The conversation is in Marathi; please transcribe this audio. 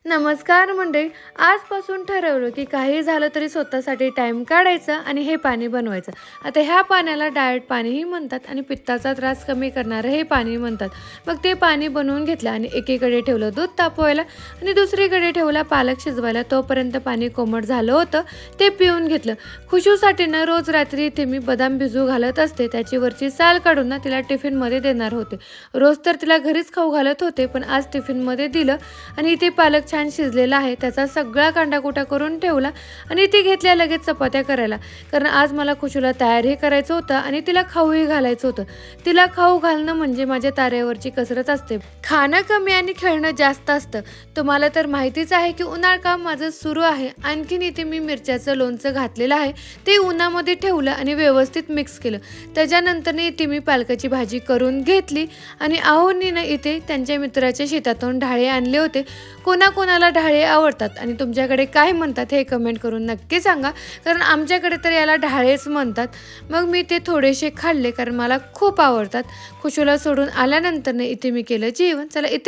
नमस्कार मंडळी. आजपासून ठरवलं की काही झालं तरी स्वतःसाठी टाईम काढायचा आणि हे पाणी बनवायचं. आता ह्या पाण्याला डाएट पाणीही म्हणतात आणि पित्ताचा त्रास कमी करणारं हे पाणी म्हणतात. मग ते पाणी बनवून घेतलं आणि एकीकडे ठेवलं दूध तापवायला आणि दुसरीकडे ठेवला पालक शिजवायला. तोपर्यंत पाणी कोमट झालं होतं, ते पिऊन घेतलं. खुशूसाठी ना रोज रात्री इथे मी बदाम भिजू घालत असते. त्याची वरची साल काढून ना तिला टिफिनमध्ये देणार होते. रोज तर तिला घरीच खाऊ घालत होते, पण आज टिफिनमध्ये दिलं आणि इथे पालक छान शिजलेला आहे. त्याचा सगळा कांडाकुटा करून ठेवला आणि ती घेतल्या लगेच चपात्या करायला. कारण आज मला खुशूला तयारही करायचं होतं आणि तिला खाऊही घालायचं होतं. तिला खाऊ घालणं म्हणजे माझ्या तारेवरची कसरत असते. खाणं कमी आणि खेळणं जास्त असतं. तुम्हाला तर माहितीच आहे की उन्हाळ काम माझं सुरू आहे. आणखीन इथे मी मिरच्याचं लोणचं घातलेलं आहे. ते उन्हामध्ये ठेवलं आणि व्यवस्थित मिक्स केलं. त्याच्यानंतर इथे मी पालकाची भाजी करून घेतली आणि आहोंनीनं इथे त्यांच्या मित्राच्या शेतातून ढाळे आणले होते. कोणाकोणाला ढाळे आवडतात आणि तुमच्याकडे काय म्हणतात हे कमेंट करून नक्की सांगा, कारण आमच्याकडे तर याला ढाळेच म्हणतात. मग मी ते थोडेसे खाल्ले कारण मला खूप आवडतात. खुशूला सोडून आल्यानंतर इथे मी केलं जेवण. चला इथे